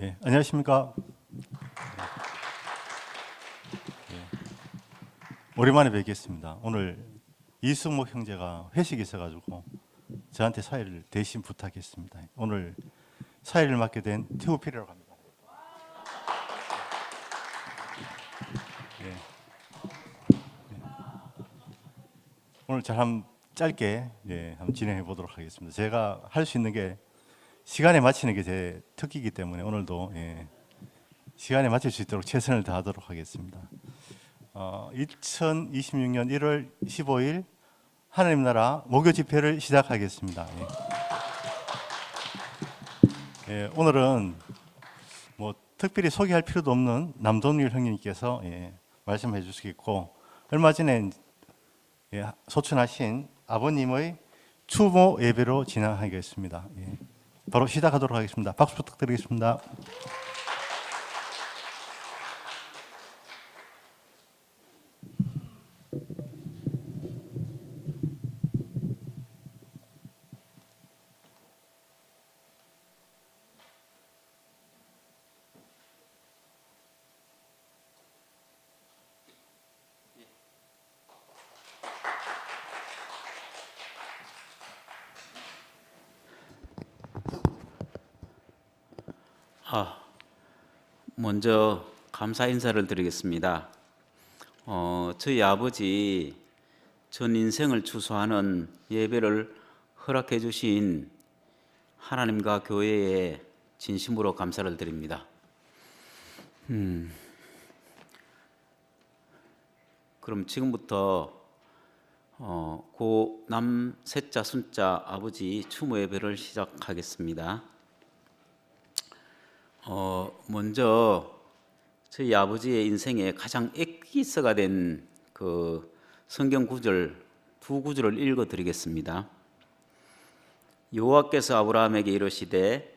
예, 안녕하십니까. 오랜만에 뵙겠습니다. 오늘 이승목 형제가 회식이 있어가지고 저한테 사회를 대신 부탁했습니다. 오늘 사회를 맡게 된 태우필이라고 합니다. 예. 오늘 잘 한번 짧게 한번 진행해 보도록 하겠습니다. 제가 할 수 있는 게 시간에 맞추는 게 제 특기이기 때문에 오늘도 시간에 맞출 수 있도록 최선을 다하도록 하겠습니다. 2026년 1월 15일 하나님 나라 목요 집회를 시작하겠습니다. 오늘은 뭐 특별히 소개할 필요도 없는 남동률 형님께서 말씀해 주시겠고, 얼마 전에 소천하신 아버님의 추모 예배로 진행하겠습니다. 바로 시작하도록 하겠습니다. 박수 부탁드리겠습니다. 먼저 감사 인사를 드리겠습니다. 저희 아버지 전 인생을 추수하는 예배를 허락해 주신 하나님과 교회에 진심으로 감사를 드립니다. 그럼 지금부터 고남 셋자 순자 아버지 추모 예배를 시작하겠습니다. 먼저 저희 아버지의 인생에 가장 엑기스가 된 그 성경 구절 두 구절을 읽어 드리겠습니다. 여호와께서 아브라함에게 이르시되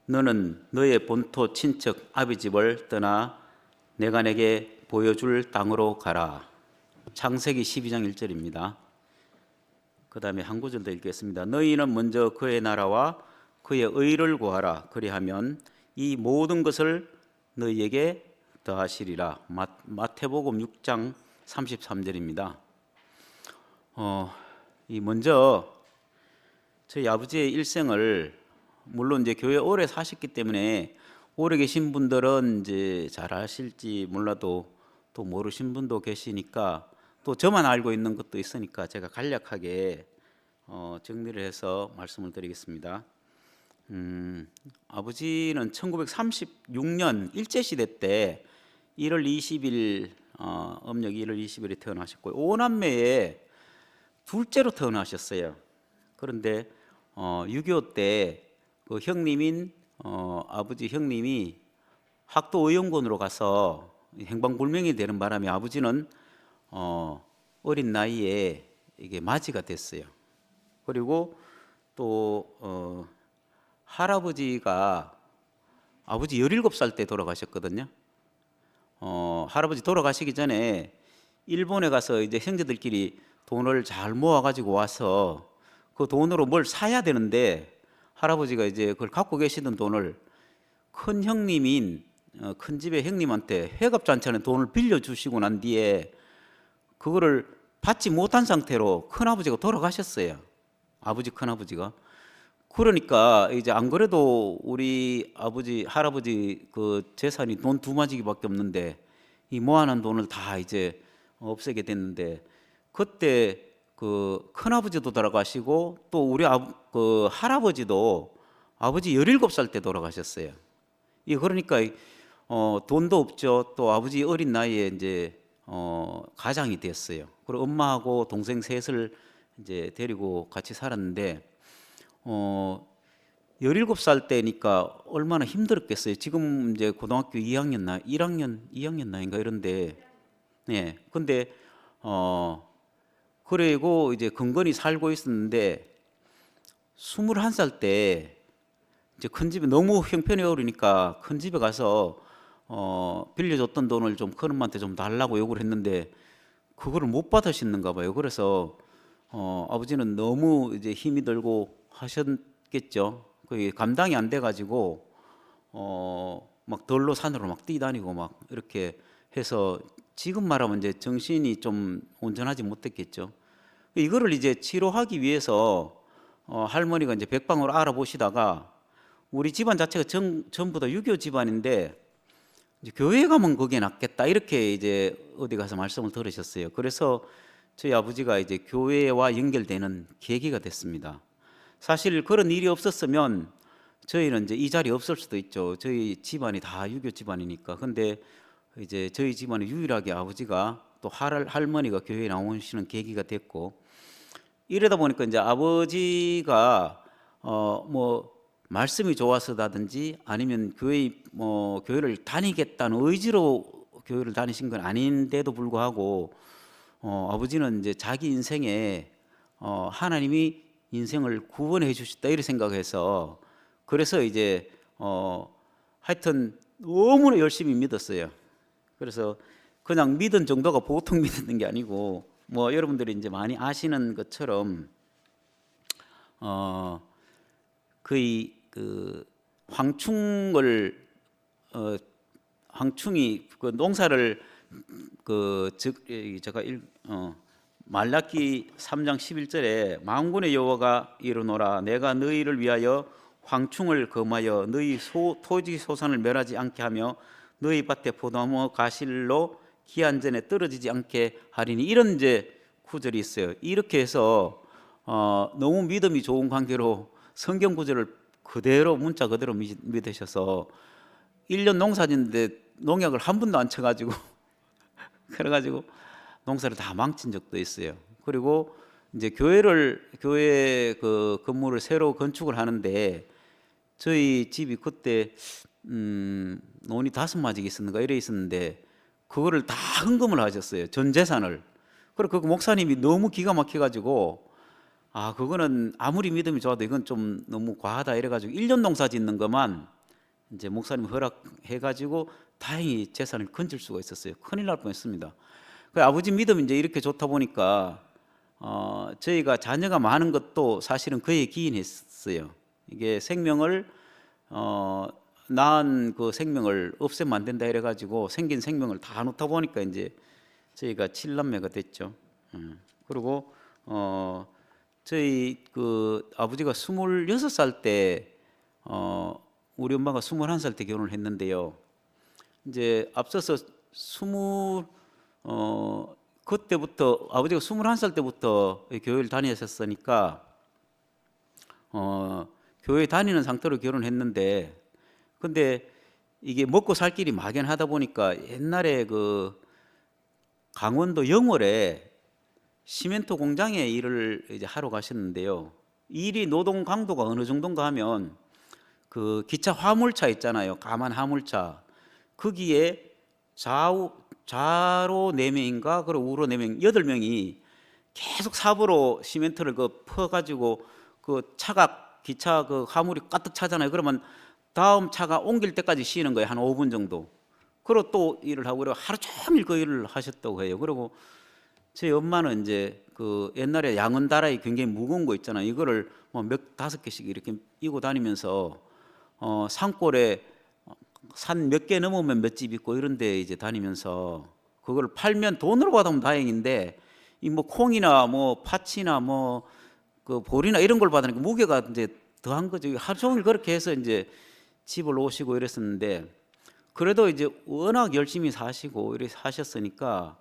너는 너의 본토 친척 아비 집을 떠나 내가 내게 보여줄 땅으로 가라. 창세기 12장 1절입니다. 그 다음에 한 구절 더 읽겠습니다. 너희는 먼저 그의 나라와 그의 의를 구하라. 그리하면 이 모든 것을 너희에게 더하시리라. 마태복음 6장 33절입니다. 이 먼저 저희 아버지의 일생을, 물론 이제 교회 오래 사셨기 때문에 오래 계신 분들은 이제 잘 아실지 몰라도 또 모르신 분도 계시니까, 또 저만 알고 있는 것도 있으니까 제가 간략하게 정리를 해서 말씀을 드리겠습니다. 아버지는 1936년 일제시대 때 1월 20일 음력 1월 20일에 태어나셨고요. 5남매의 둘째로 태어나셨어요. 그런데 6.25 때 그 형님인 아버지 형님이 학도 의용군으로 가서 행방불명이 되는 바람에 아버지는 어린 나이에 이게 맞이가 됐어요. 그리고 또 할아버지가 아버지 17살 때 돌아가셨거든요. 할아버지 돌아가시기 전에 일본에 가서 이제 형제들끼리 돈을 잘 모아가지고 와서 그 돈으로 뭘 사야 되는데, 할아버지가 이제 그걸 갖고 계시던 돈을 큰 형님인 큰 집의 형님한테 회갑잔치하는 돈을 빌려주시고 난 뒤에 그거를 받지 못한 상태로 큰아버지가 돌아가셨어요. 아버지 큰아버지가. 그러니까 이제 안 그래도 우리 아버지 할아버지 그 재산이 돈 두 마지기밖에 없는데 이 모아놓은 돈을 다 이제 없애게 됐는데, 그때 그 큰아버지도 돌아가시고 또 우리 그 할아버지도 아버지 17살 때 돌아가셨어요. 이 그러니까 돈도 없죠. 또 아버지 어린 나이에 이제 가장이 됐어요. 그리고 엄마하고 동생 셋을 이제 데리고 같이 살았는데 17살 때니까 얼마나 힘들었겠어요. 지금 이제 고등학교 2학년 나이인가 이런데, 네. 근데 그리고 이제 근근히 살고 있었는데 21살 때 이제 큰 집에 너무 형편이 어려우니까 큰 집에 가서 빌려줬던 돈을 좀 큰엄마한테 좀 달라고 요구를 했는데 그거를 못 받으시는가 봐요. 그래서 아버지는 너무 이제 힘이 들고 하셨겠죠. 그게 감당이 안 돼가지고 막 덜로 산으로 막 뛰다니고 막 이렇게 해서 지금 말하면 이제 정신이 좀 온전하지 못했겠죠. 이거를 이제 치료하기 위해서 할머니가 이제 백방으로 알아보시다가 우리 집안 자체가 전부 다 유교 집안인데 이제 교회 가면 그게 낫겠다 이렇게 이제 어디 가서 말씀을 들으셨어요. 그래서 저희 아버지가 이제 교회와 연결되는 계기가 됐습니다. 사실 그런 일이 없었으면 저희는 이제 이 자리에 없을 수도 있죠. 저희 집안이 다 유교 집안이니까. 근데 이제 저희 집안에 유일하게 아버지가 또 할머니가 교회에 나오시는 계기가 됐고, 이러다 보니까 이제 아버지가 뭐 말씀이 좋아서다든지 아니면 교회를 다니겠다는 의지로 교회를 다니신 건 아닌데도 불구하고 아버지는 이제 자기 인생에 하나님이 인생을 구원해 주셨다 이렇게 생각해서, 그래서 이제 하여튼 너무나 열심히 믿었어요. 그래서 그냥 믿은 정도가 보통 믿는 게 아니고, 뭐 여러분들이 이제 많이 아시는 것처럼 거의 그 황충이 그 농사를 제가 말라기 3장 11절에 만군의 여호와가 이르노라 내가 너희를 위하여 황충을 금하여 너희 토지 소산을 멸하지 않게 하며 너희 밭에 포도나무 가실로 기한 전에 떨어지지 않게 하리니, 이런 이제 구절이 있어요. 이렇게 해서 너무 믿음이 좋은 관계로 성경 구절을 그대로 문자 그대로 믿으셔서 1년 농사짓는데 농약을 한 번도 안 쳐가지고 그래가지고 농사를 다 망친 적도 있어요. 그리고 이제 교회 그 건물을 새로 건축을 하는데 저희 집이 그때 논이 5마지기 있었는가 이래 있었는데 그거를 다 헌금을 하셨어요. 전 재산을. 그리고 그 목사님이 너무 기가 막혀가지고 그거는 아무리 믿음이 좋아도 이건 좀 너무 과하다 이래가지고 1년 농사 짓는 것만 이제 목사님 허락해가지고 다행히 재산을 건질 수가 있었어요. 큰일 날 뻔했습니다. 그 아버지 믿음이 이제 이렇게 좋다 보니까 저희가 자녀가 많은 것도 사실은 그에 기인했어요. 이게 생명을 낳은 그 생명을 없애면 안 된다 이래가지고 생긴 생명을 다 놓다 보니까 이제 저희가 7남매가 됐죠. 그리고 저희 그 아버지가 26살 때 우리 엄마가 21살 때 결혼을 했는데요. 이제 앞서서 그때부터 아버지가 21살 때부터 교회를 다니셨으니까 교회 다니는 상태로 결혼했는데, 근데 이게 먹고 살 길이 막연하다 보니까 옛날에 그 강원도 영월에 시멘트 공장에 일을 이제 하러 가셨는데요. 일이 노동 강도가 어느 정도인가 하면 그 기차 화물차 있잖아요. 까만 화물차. 거기에 좌로 4명인가 그리고 우로 4명, 8명이 계속 삽으로 시멘트를 퍼가지고 그 기차 그 화물이 가득 차잖아요. 그러면 다음 차가 옮길 때까지 쉬는 거예요. 한 5분 정도. 그리고 또 일을 하고 그리고 하루 종일 그 일을 하셨다고 해요. 그리고 저희 엄마는 이제 그 옛날에 양은다라이 굉장히 무거운 거 있잖아요. 이거를 뭐 5개씩 이렇게 이고 다니면서 산골에 산 몇 개 넘으면 몇 집 있고 이런 데 이제 다니면서 그걸 팔면 돈으로 받으면 다행인데 이 뭐 콩이나 뭐 팥이나 뭐 그 보리나 이런 걸 받으니까 무게가 이제 더한 거죠. 하루 종일 그렇게 해서 이제 집을 오시고 이랬었는데, 그래도 이제 워낙 열심히 사시고 이렇게 사셨으니까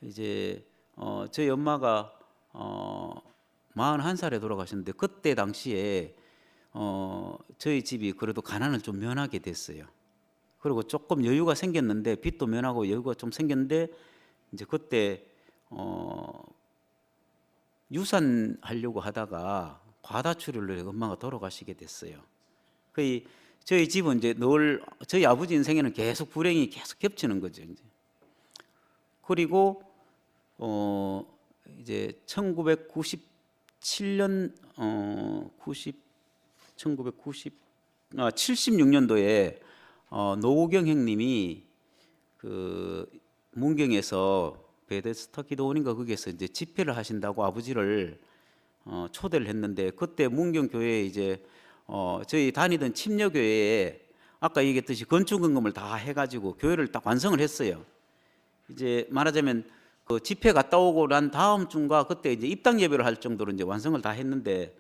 이제 저희 엄마가 41살에 돌아가셨는데 그때 당시에 저희 집이 그래도 가난을 좀 면하게 됐어요. 그리고 조금 여유가 생겼는데 빚도 면하고 여유가 좀 생겼는데 이제 그때 유산하려고 하다가 과다출혈로 엄마가 돌아가시게 됐어요. 저희 집은 이제 늘 저희 아버지 인생에는 계속 불행이 계속 겹치는 거죠. 이제. 그리고 이제 76년도에 노우경 형님이 그 문경에서 베데스다 기도원인가 거기에서 이제 집회를 하신다고 아버지를 초대를 했는데, 그때 문경 교회에 이제 저희 다니던 침녀교회에 아까 얘기했듯이 건축원금을 다 해가지고 교회를 딱 완성을 했어요. 이제 말하자면 그 집회 갔다 오고 난 다음 주인가 그때 이제 입당 예배를 할 정도로 이제 완성을 다 했는데,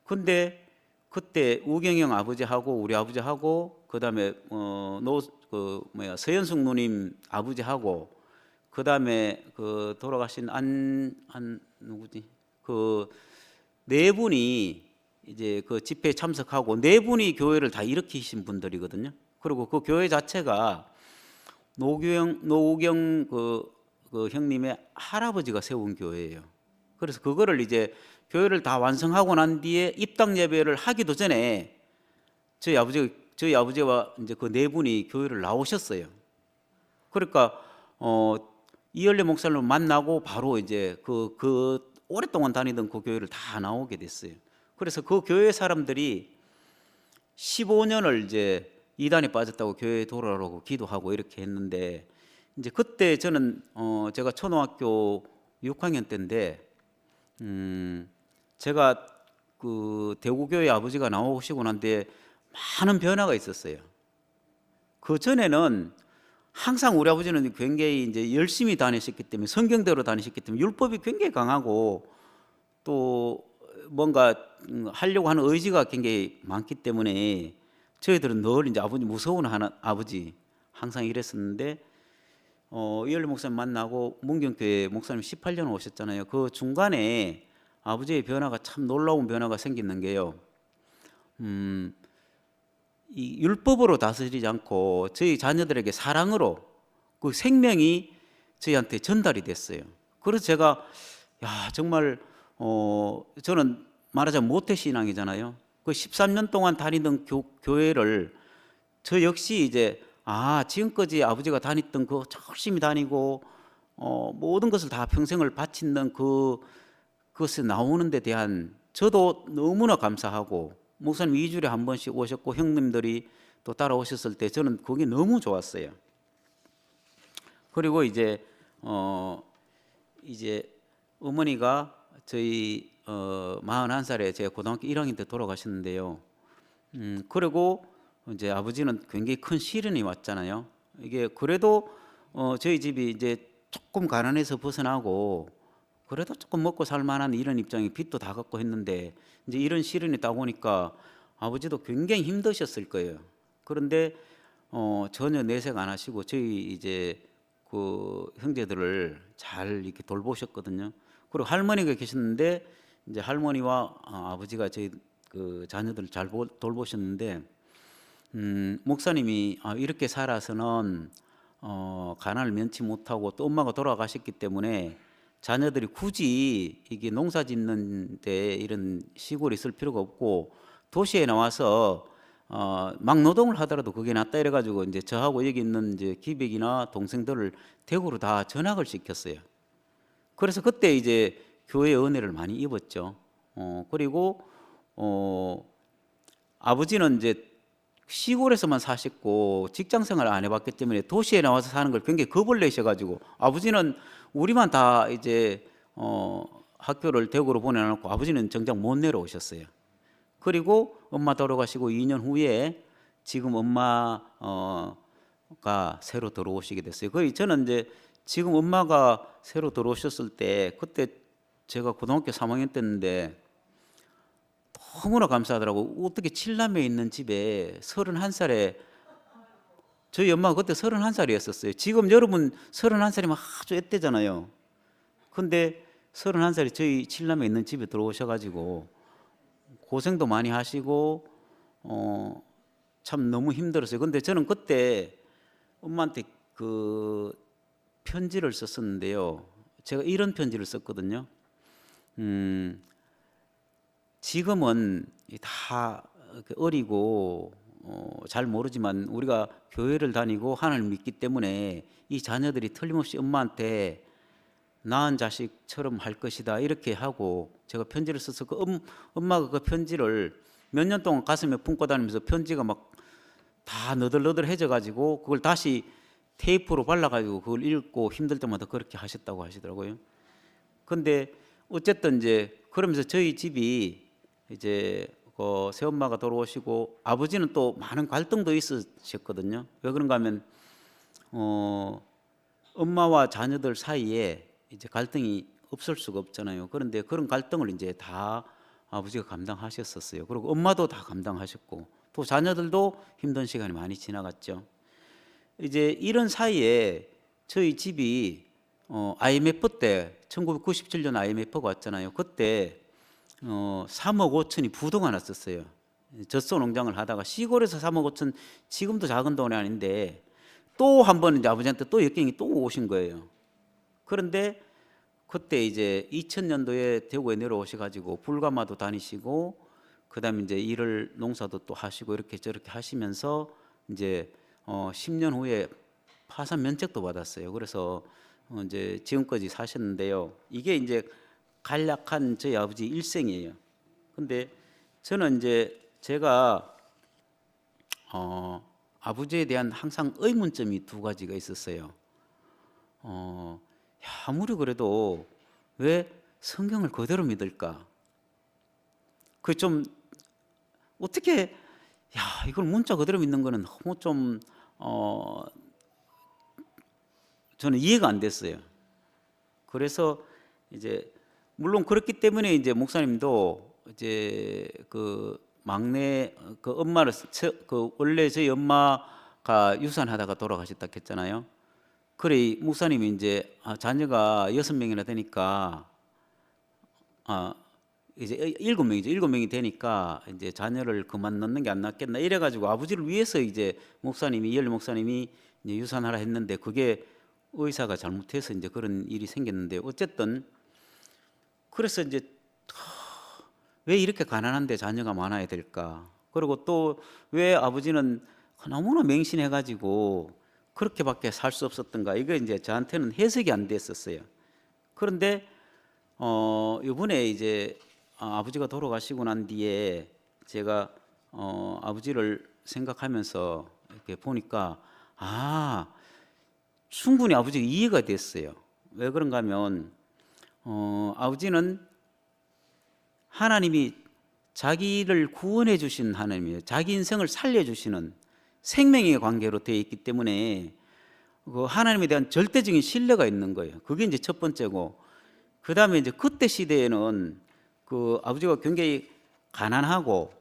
근데 그때 우경영 아버지하고 우리 아버지하고 그다음에 서현숙 누님 아버지하고 그다음에 그 돌아가신 누구지 그 네 분이 이제 그 집회에 참석하고 네 분이 교회를 다 일으키신 분들이거든요. 그리고 그 교회 자체가 노우경 그 형님의 할아버지가 세운 교회예요. 그래서 그거를 이제 교회를 다 완성하고 난 뒤에 입당 예배를 하기도 전에 저희 아버지와 이제 그 네 분이 교회를 나오셨어요. 그러니까 이열래 목사님을 만나고 바로 이제 그 오랫동안 다니던 그 교회를 다 나오게 됐어요. 그래서 그 교회 사람들이 15년을 이제 이단에 빠졌다고 교회에 돌아오라고 기도하고 이렇게 했는데, 이제 그때 저는 제가 초등학교 6학년 때인데 제가 그 대구교회 아버지가 나오시고 난 뒤에 많은 변화가 있었어요. 그 전에는 항상 우리 아버지는 굉장히 이제 열심히 다니셨기 때문에, 성경대로 다니셨기 때문에 율법이 굉장히 강하고 또 뭔가 하려고 하는 의지가 굉장히 많기 때문에 저희들은 늘 이제 아버지 무서운 아버지 항상 이랬었는데, 이열리 목사님 만나고 문경교회 목사님 18년 오셨잖아요. 그 중간에 아버지의 변화가 참 놀라운 변화가 생기는 게요. 이 율법으로 다스리지 않고 저희 자녀들에게 사랑으로 그 생명이 저희한테 전달이 됐어요. 그래서 제가 정말 저는 말하자면 모태신앙이잖아요. 그 13년 동안 다니던 교회를 저 역시 이제 지금까지 아버지가 다녔던 그 열심히 다니고 모든 것을 다 평생을 바치는 그것에 나오는 데 대한 저도 너무나 감사하고, 목사님 2주일에 한 번씩 오셨고 형님들이 또 따라오셨을 때 저는 그게 너무 좋았어요. 그리고 이제 어머니가 저희 41살에 제가 고등학교 1학년 때 돌아가셨는데요. 그리고 이제 아버지는 굉장히 큰 시련이 왔잖아요. 이게 그래도 저희 집이 이제 조금 가난해서 벗어나고 그래도 조금 먹고 살만한 이런 입장에 빚도 다 갚고 했는데, 이제 이런 시련이 딱 오니까 아버지도 굉장히 힘드셨을 거예요. 그런데 전혀 내색 안 하시고 저희 이제 그 형제들을 잘 이렇게 돌보셨거든요. 그리고 할머니가 계셨는데 이제 할머니와 아버지가 저희 그 자녀들을 잘 돌보셨는데, 목사님이 이렇게 살아서는 가난을 면치 못하고 또 엄마가 돌아가셨기 때문에 자녀들이 굳이 이게 농사 짓는 데 이런 시골에 있을 필요가 없고 도시에 나와서 막 노동을 하더라도 그게 낫다 이래가지고 이제 저하고 여기 있는 이제 기백이나 동생들을 대구로 다 전학을 시켰어요. 그래서 그때 이제 교회 은혜를 많이 입었죠. 그리고 아버지는 이제 시골에서만 사셨고 직장 생활을 안 해봤기 때문에 도시에 나와서 사는 걸 굉장히 겁을 내셔가지고, 아버지는 우리만 다 이제 학교를 대구로 보내놓고 아버지는 정작 못 내려오셨어요. 그리고 엄마 돌아가시고 2년 후에 지금 엄마가 새로 들어오시게 됐어요. 거의 저는 이제 지금 엄마가 새로 들어오셨을 때 그때 제가 고등학교 3학년 때인데 너무나 감사하더라고. 어떻게 7남매 있는 집에 31살에, 저희 엄마가 그때 31살이었었어요. 지금 여러분 31살이면 아주 앳되잖아요. 근데 31살이 저희 7남매 있는 집에 들어오셔가지고 고생도 많이 하시고 참 너무 힘들었어요. 근데 저는 그때 엄마한테 그 편지를 썼었는데요. 제가 이런 편지를 썼거든요. 지금은 다 어리고 잘 모르지만 우리가 교회를 다니고 하나님을 믿기 때문에 이 자녀들이 틀림없이 엄마한테 낳은 자식처럼 할 것이다 이렇게 하고 제가 편지를 써서 엄마가 그 편지를 몇 년 동안 가슴에 품고 다니면서 편지가 막 다 너덜너덜해져 가지고 그걸 다시 테이프로 발라가지고 그걸 읽고 힘들 때마다 그렇게 하셨다고 하시더라고요. 근데 어쨌든 이제 그러면서 저희 집이 이제 새엄마가 돌아오시고 아버지는 또 많은 갈등도 있으셨거든요. 왜 그런가 하면 엄마와 자녀들 사이에 이제 갈등이 없을 수가 없잖아요. 그런데 그런 갈등을 이제 다 아버지가 감당하셨었어요. 그리고 엄마도 다 감당하셨고 또 자녀들도 힘든 시간이 많이 지나갔죠. 이제 이런 사이에 저희 집이 IMF 때 1997년 IMF가 왔잖아요. 그때 3억 5천이 부도가 났었어요. 젖소 농장을 하다가 시골에서 3억 5천 지금도 작은 돈이 아닌데 또 한 번 이제 아버지한테 또 역경이 또 오신 거예요. 그런데 그때 이제 2000년도에 대구에 내려오셔 가지고 불가마도 다니시고 그다음에 이제 일을 농사도 또 하시고 이렇게 저렇게 하시면서 이제 10년 후에 파산 면책도 받았어요. 그래서 이제 지금까지 사셨는데요. 이게 이제 간략한 저희 아버지 일생이에요. 근데 저는 이제 제가 아버지에 대한 항상 의문점이 두 가지가 있었어요. 아무리 그래도 왜 성경을 그대로 믿을까? 그 좀 어떻게 이걸 문자 그대로 믿는 거는 너무 좀 저는 이해가 안 됐어요. 그래서 이제 물론 그렇기 때문에 이제 목사님도 이제 그 막내 그 엄마를 그 원래 저희 엄마가 유산하다가 돌아가셨다 했잖아요. 그래 목사님이 이제 자녀가 6명이나 되니까 이제 7명이죠. 7명이 되니까 이제 자녀를 그만 넣는 게 안 낫겠나 이래 가지고 아버지를 위해서 이제 목사님이 이열리 목사님이 이제 유산하라 했는데 그게 의사가 잘못해서 이제 그런 일이 생겼는데 어쨌든 그래서 이제 왜 이렇게 가난한데 자녀가 많아야 될까? 그리고 또 왜 아버지는 너무나 맹신해 가지고 그렇게밖에 살 수 없었던가? 이게 이제 저한테는 해석이 안 됐었어요. 그런데 이번에 이제 아버지가 돌아가시고 난 뒤에 제가 아버지를 생각하면서 이렇게 보니까 충분히 아버지가 이해가 됐어요. 왜 그런가 하면 아버지는 하나님이 자기를 구원해 주신 하나님이에요. 자기 인생을 살려 주시는 생명의 관계로 되어 있기 때문에 그 하나님에 대한 절대적인 신뢰가 있는 거예요. 그게 이제 첫 번째고, 그 다음에 이제 그때 시대에는 그 아버지가 굉장히 가난하고,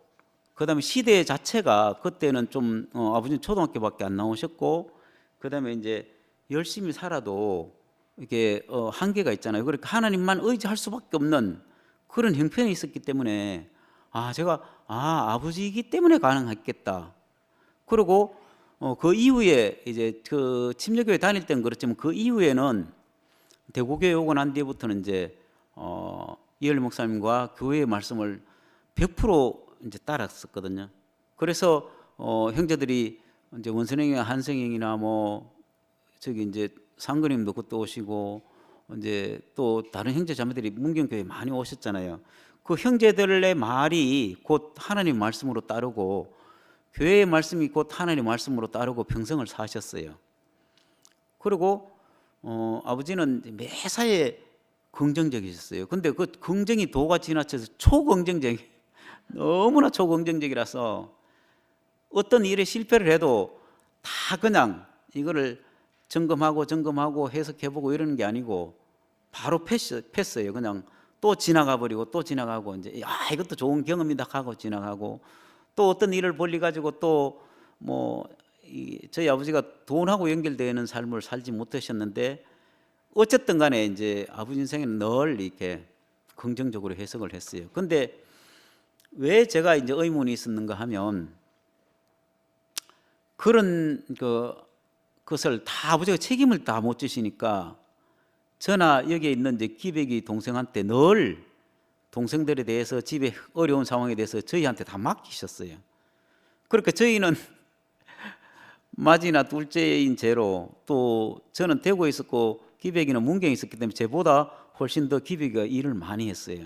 그 다음에 시대 자체가 그때는 좀 아버지는 초등학교밖에 안 나오셨고, 그 다음에 이제 열심히 살아도 이게 한계가 있잖아요. 그러니까 하나님만 의지할 수밖에 없는 그런 형편이 있었기 때문에 제가 아버지이기 때문에 가능했겠다. 그리고 그 이후에 이제 그 침례교회 다닐 때는 그렇지만 그 이후에는 대구교회 오고 난 뒤부터는 이제 이열리 목사님과 교회의 말씀을 100% 이제 따랐었거든요. 그래서 형제들이 이제 원선행이나 한성행이나 뭐 저기 이제 상근님도 그때 오시고 이제 또 다른 형제 자매들이 문경교회 많이 오셨잖아요. 그 형제들의 말이 곧 하나님 말씀으로 따르고 교회의 말씀이 곧 하나님 말씀으로 따르고 평생을 사셨어요. 그리고 아버지는 매사에 긍정적이셨어요. 근데 그 긍정이 도가 지나쳐서 초긍정적, 너무나 초긍정적이라서 어떤 일에 실패를 해도 다 그냥 이거를 점검하고 해석해보고 이러는 게 아니고 바로 패스예요. 그냥 또 지나가 버리고 또 지나가고 이제 이것도 좋은 경험이다 하고 지나가고, 또 어떤 일을 벌리 가지고 또 뭐 저희 아버지가 돈하고 연결되는 삶을 살지 못하셨는데 어쨌든 간에 이제 아버지 인생에는 늘 이렇게 긍정적으로 해석을 했어요. 근데 왜 제가 이제 의문이 있었는가 하면 그런 그것을 다 아버지가 책임을 다 못 지시니까 저나 여기에 있는 이제 기백이 동생한테 늘 동생들에 대해서 집에 어려운 상황에 대해서 저희한테 다 맡기셨어요. 그러니까 저희는 맏이나 둘째인 제로, 또 저는 대구에 있었고 기백이는 문경에 있었기 때문에 저보다 훨씬 더 기백이가 일을 많이 했어요.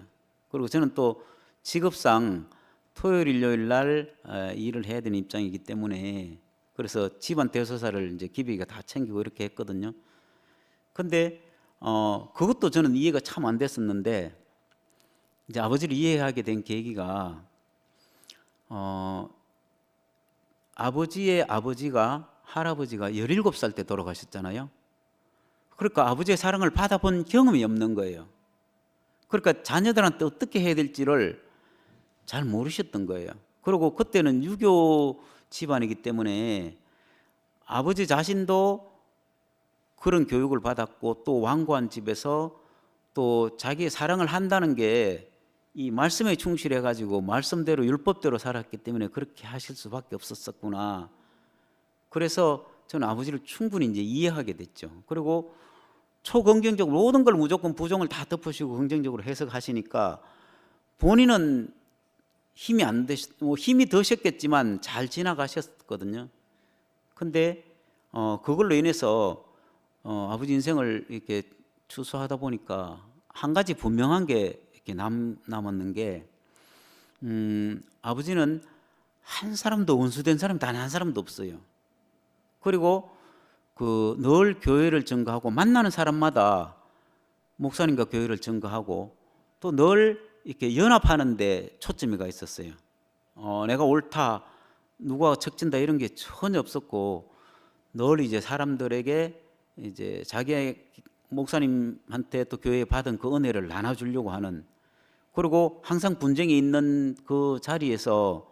그리고 저는 또 직업상 토요일 일요일 날 일을 해야 되는 입장이기 때문에 그래서 집안 대소사를 이제 기백이가 다 챙기고 이렇게 했거든요. 근데 그것도 저는 이해가 참 안 됐었는데 이제 아버지를 이해하게 된 계기가 아버지의 아버지가 할아버지가 17살 때 돌아가셨잖아요. 그러니까 아버지의 사랑을 받아본 경험이 없는 거예요. 그러니까 자녀들한테 어떻게 해야 될지를 잘 모르셨던 거예요. 그리고 그때는 유교 집안이기 때문에 아버지 자신도 그런 교육을 받았고 또 완고한 집에서 또 자기의 사랑을 한다는 게 이 말씀에 충실해 가지고 말씀대로 율법대로 살았기 때문에 그렇게 하실 수밖에 없었구나. 그래서 저는 아버지를 충분히 이제 이해하게 됐죠. 그리고 초긍정적으로 모든 걸 무조건 부정을 다 덮으시고 긍정적으로 해석하시니까 본인은 힘이 안 되셨, 힘이 드셨겠지만 잘 지나가셨거든요. 근데 그걸로 인해서 아버지 인생을 이렇게 추수하다 보니까 한 가지 분명한 게 이렇게 남았는 게 아버지는 한 사람도 원수된 사람이 단 한 사람도 없어요. 그리고 늘 교회를 증거하고 만나는 사람마다 목사님과 교회를 증거하고 또 늘 이렇게 연합하는 데 초점이 가 있었어요. 내가 옳다, 누가 적진다 이런 게 전혀 없었고 늘 이제 사람들에게 이제 자기 목사님한테 또 교회에 받은 그 은혜를 나눠주려고 하는, 그리고 항상 분쟁이 있는 그 자리에서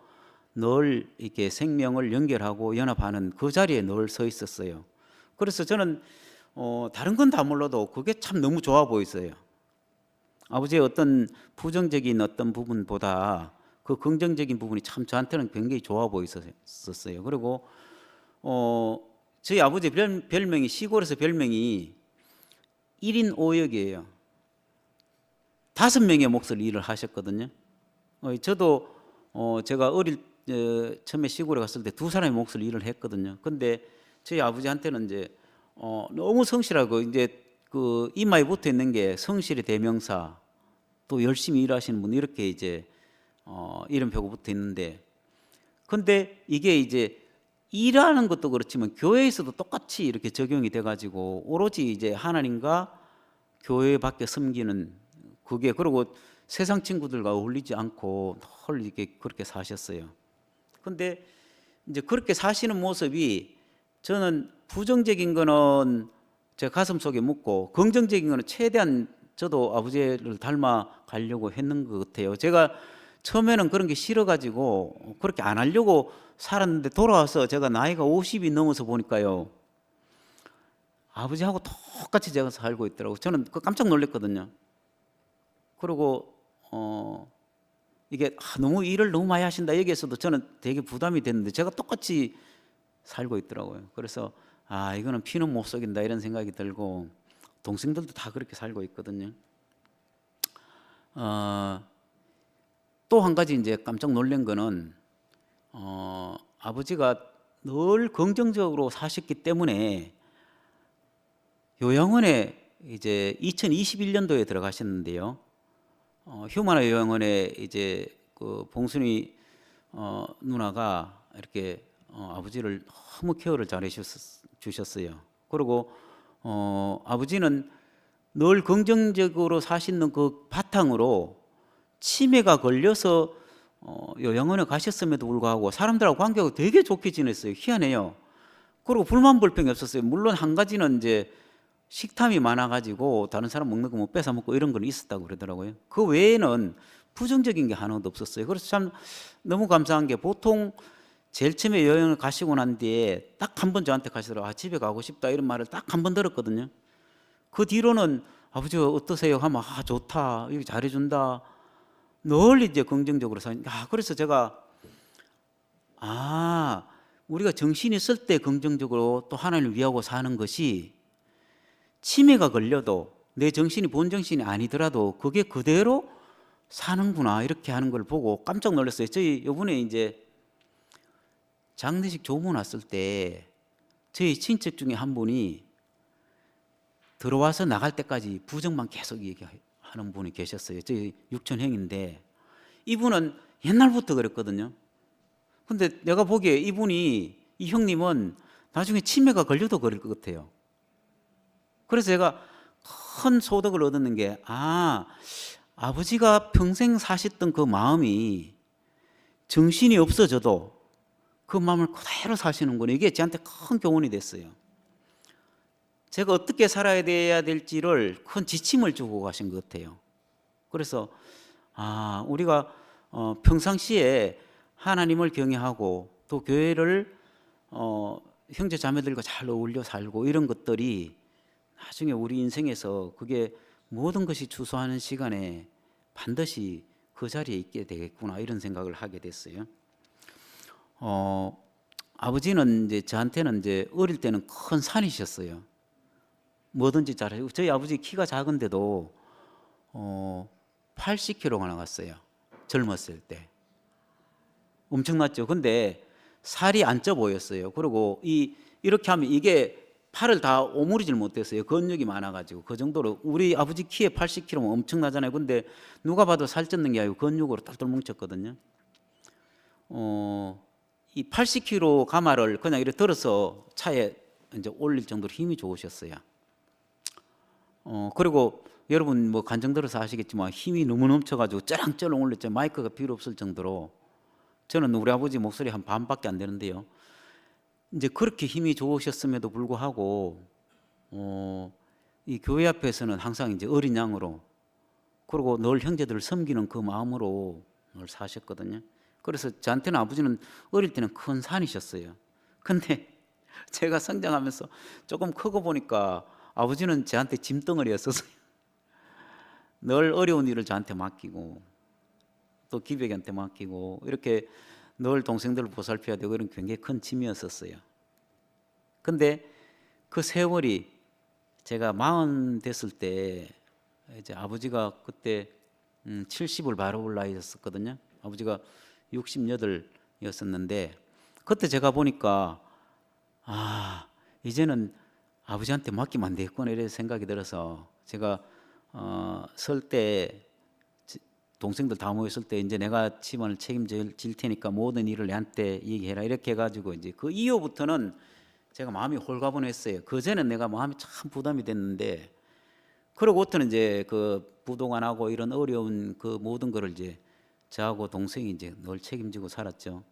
늘 이렇게 생명을 연결하고 연합하는 그 자리에 늘 서 있었어요. 그래서 저는 다른 건 다 몰라도 그게 참 너무 좋아 보였어요. 아버지의 어떤 부정적인 어떤 부분보다 그 긍정적인 부분이 참 저한테는 굉장히 좋아 보였었어요. 그리고 저희 아버지 별명이, 시골에서 별명이 1인 5역이에요. 5명의 몫을 일을 하셨거든요. 저도 제가 처음에 시골에 갔을 때 2사람의 몫을 일을 했거든요. 근데 저희 아버지한테는 이제 너무 성실하고 이제 그 이마에 붙어 있는 게 성실의 대명사, 또 열심히 일하시는 분, 이렇게 이제 이름표가 붙어 있는데, 근데 이게 이제 일하는 것도 그렇지만 교회에서도 똑같이 이렇게 적용이 돼가지고 오로지 이제 하나님과 교회밖에 섬기는 그게, 그리고 세상 친구들과 어울리지 않고 늘 이렇게 그렇게 사셨어요. 근데 이제 그렇게 사시는 모습이 저는 부정적인 거는 제 가슴 속에 묻고 긍정적인 거는 최대한 저도 아버지를 닮아 가려고 했는 것 같아요. 제가 처음에는 그런 게 싫어가지고 그렇게 안 하려고 살았는데 돌아와서 제가 나이가 50이 넘어서 보니까요, 아버지하고 똑같이 제가 살고 있더라고요. 저는 깜짝 놀랐거든요. 그리고 이게 너무 일을 너무 많이 하신다 여기에서도 저는 되게 부담이 됐는데 제가 똑같이 살고 있더라고요. 그래서 이거는 피는 못 속인다 이런 생각이 들고, 동생들도 다 그렇게 살고 있거든요. 또 한 가지 이제 깜짝 놀란 거는 아버지가 늘 긍정적으로 사셨기 때문에 요양원에 이제 2021년도에 들어가셨는데요. 휴마나 요양원에 이제 그 봉순이 누나가 이렇게 아버지를 너무 케어를 잘해 주셨어요. 그리고 아버지는 늘 긍정적으로 사시는 그 바탕으로 치매가 걸려서 요양원에 가셨음에도 불구하고 사람들하고 관계가 되게 좋게 지냈어요. 희한해요. 그리고 불만 불평이 없었어요. 물론 한 가지는 이제 식탐이 많아가지고 다른 사람 먹는 거 뭐 뺏어 먹고 이런 건 있었다고 그러더라고요. 그 외에는 부정적인 게 하나도 없었어요. 그래서 참 너무 감사한 게, 보통 제일 처음에 여행을 가시고 난 뒤에 딱 한 번 저한테 가시더라고요. 집에 가고 싶다 이런 말을 딱 한 번 들었거든요. 그 뒤로는 아버지가 어떠세요? 하면 좋다, 이렇게 잘해준다, 늘 이제 긍정적으로 그래서 제가 우리가 정신이 있을 때 긍정적으로 또 하나님을 위하고 사는 것이 치매가 걸려도 내 정신이 본 정신이 아니더라도 그게 그대로 사는구나, 이렇게 하는 걸 보고 깜짝 놀랐어요. 저희 이번에 이제 장례식 조문 왔을 때 저희 친척 중에 한 분이 들어와서 나갈 때까지 부정만 계속 얘기하는 분이 계셨어요. 저희 육촌 형인데 이분은 옛날부터 그랬거든요. 근데 내가 보기에 이 형님은 나중에 치매가 걸려도 그럴 것 같아요. 그래서 제가 큰 소득을 얻었는 게, 아버지가 평생 사셨던 그 마음이 정신이 없어져도 그 마음을 그대로 사시는군요. 이게 저한테 큰 교훈이 됐어요. 제가 어떻게 살아야 돼야 될지를 큰 지침을 주고 가신 것 같아요. 그래서 우리가 평상시에 하나님을 경외하고 또 교회를 형제 자매들과 잘 어울려 살고 이런 것들이 나중에 우리 인생에서 그게 모든 것이 주소하는 시간에 반드시 그 자리에 있게 되겠구나 이런 생각을 하게 됐어요. 아버지는 이제 저한테는 이제 어릴 때는 큰 산이셨어요. 뭐든지 잘하고 저희 아버지 키가 작은데도 80kg가 나갔어요. 젊었을 때. 엄청났죠. 근데 살이 안 쪄 보였어요. 그리고 이렇게 하면 이게 팔을 다 오므리질 못했어요. 근육이 많아가지고 그 정도로 우리 아버지 키에 80kg면 엄청나잖아요. 근데 누가 봐도 살쪘는 게 아니고 근육으로 똘똘 뭉쳤거든요. 이 80kg 가마를 그냥 이렇게 들어서 차에 이제 올릴 정도로 힘이 좋으셨어요. 그리고 여러분 뭐 간증 들어서 아시겠지만 힘이 너무 넘쳐가지고 쩌랑쩌랑 올렸죠. 마이크가 필요 없을 정도로. 저는 우리 아버지 목소리 한 반밖에 안 되는데요. 이제 그렇게 힘이 좋으셨음에도 불구하고 이 교회 앞에서는 항상 이제 어린 양으로 그리고 늘 형제들을 섬기는 그 마음으로 늘 사셨거든요. 그래서 저한테는 아버지는 어릴 때는 큰 산이셨어요. 근데 제가 성장하면서 조금 크고 보니까 아버지는 저한테 짐덩어리였었어요. 늘 어려운 일을 저한테 맡기고 또 기백이한테 맡기고 이렇게 늘 동생들을 보살펴야 되고 이런 굉장히 큰 짐이었었어요. 근데 그 세월이 제가 40 됐을 때 이제 아버지가 그때 70을 바로 올 나이였었거든요. 아버지가 68이었었는데 그때 제가 보니까 이제는 아버지한테 맡기면 안 되겠구나 이런 생각이 들어서 제가 설 때 동생들 다 모였을 때 이제 내가 집안을 책임질 테니까 모든 일을 내한테 얘기해라 이렇게 해가지고 이제 그 이후부터는 제가 마음이 홀가분했어요. 그전엔 내가 마음이 참 부담이 됐는데 그러고부터는 이제 그 부동안하고 이런 어려운 그 모든 거를 이제 저하고 동생이 이제 늘 책임지고 살았죠.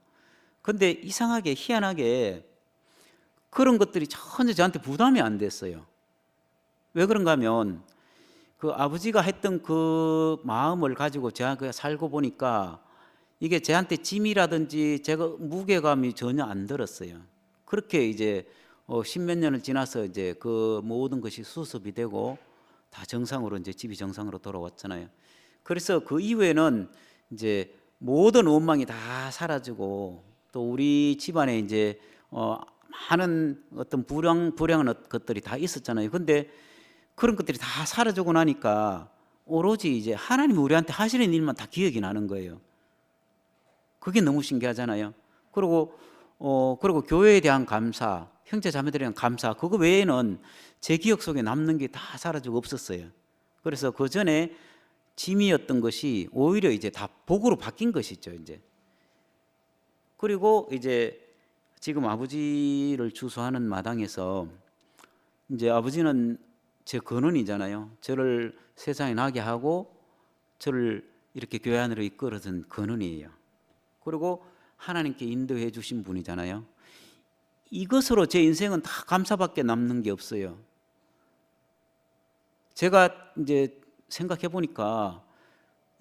근데 이상하게 희한하게 그런 것들이 전혀 저한테 부담이 안 됐어요. 왜 그런가 하면 그 아버지가 했던 그 마음을 가지고 제가 살고 보니까 이게 저한테 짐이라든지 제가 무게감이 전혀 안 들었어요. 그렇게 이제 10몇 년을 지나서 이제 그 모든 것이 수습이 되고 다 정상으로 이제 집이 정상으로 돌아왔잖아요. 그래서 그 이후에는 이제 모든 원망이 다 사라지고 또 우리 집안에 이제 많은 어떤 불량한 것들이 다 있었잖아요. 근데 그런 것들이 다 사라지고 나니까 오로지 이제 하나님이 우리한테 하시는 일만 다 기억이 나는 거예요. 그게 너무 신기하잖아요. 그리고 교회에 대한 감사, 형제 자매들에 대한 감사, 그거 외에는 제 기억 속에 남는 게 다 사라지고 없었어요. 그래서 그 전에 짐이었던 것이 오히려 이제 다 복으로 바뀐 것이죠, 이제. 그리고 이제 지금 아버지를 주소하는 마당에서 이제 아버지는 제 근원이잖아요. 저를 세상에 나게 하고 저를 이렇게 교회 안으로 이끌어준 근원이에요. 그리고 하나님께 인도해 주신 분이잖아요. 이것으로 제 인생은 다 감사밖에 남는 게 없어요. 제가 이제 생각해 보니까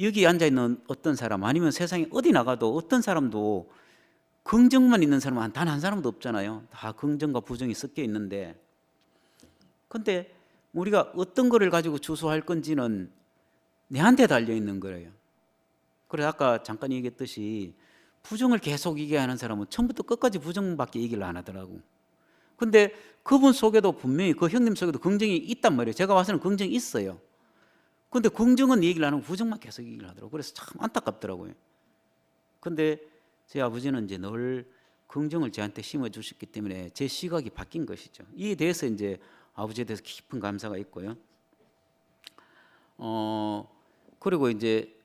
여기 앉아 있는 어떤 사람 아니면 세상에 어디 나가도 어떤 사람도 긍정만 있는 사람은 단 한 사람도 없잖아요. 다 긍정과 부정이 섞여 있는데 근데 우리가 어떤 거를 가지고 주소할 건지는 내한테 달려 있는 거예요. 그래서 아까 잠깐 얘기했듯이 부정을 계속 얘기하는 사람은 처음부터 끝까지 부정밖에 얘기를 안 하더라고. 근데 그분 속에도 분명히 그 형님 속에도 긍정이 있단 말이에요. 제가 봐서는 긍정이 있어요. 근데 긍정은 얘기를 안 하고 부정만 계속 얘기를 하더라고요. 그래서 참 안타깝더라고요. 근데 제 아버지는 이제 늘 긍정을 저한테 심어 주셨기 때문에 제 시각이 바뀐 것이죠. 이에 대해서 이제 아버지에 대해서 깊은 감사가 있고요. 그리고 이제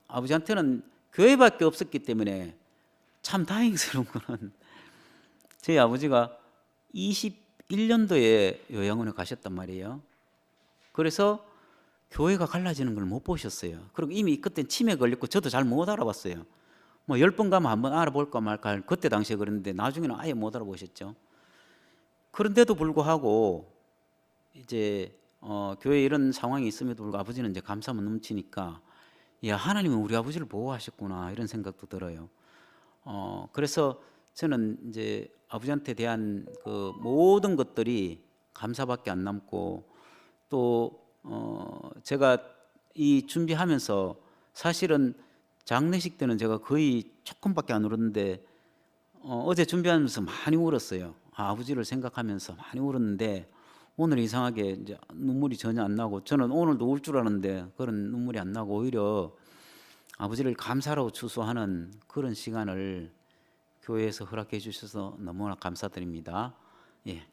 아버지한테는 교회밖에 없었기 때문에 참 다행스러운 거는 제 아버지가 21년도에 요양원에 가셨단 말이에요. 그래서 교회가 갈라지는 걸 못 보셨어요. 그리고 이미 그때 치매 걸렸고 저도 잘 못 알아봤어요. 뭐 10번 가면 한번 알아볼까 말까 그때 당시에 그랬는데 나중에는 아예 못 알아보셨죠. 그런데도 불구하고 이제 교회에 이런 상황이 있음에도 불구하고 아버지는 이제 감사함은 넘치니까 야, 하나님은 우리 아버지를 보호하셨구나 이런 생각도 들어요. 그래서 저는 이제 아버지한테 대한 그 모든 것들이 감사밖에 안 남고 또 제가 이 준비하면서 사실은 장례식 때는 제가 거의 조금밖에 안 울었는데 어제 준비하면서 많이 울었어요. 아버지를 생각하면서 많이 울었는데 오늘 이상하게 이제 눈물이 전혀 안 나고 저는 오늘도 울 줄 알았는데 그런 눈물이 안 나고 오히려 아버지를 감사로 추수하는 그런 시간을 교회에서 허락해 주셔서 너무나 감사드립니다. 예.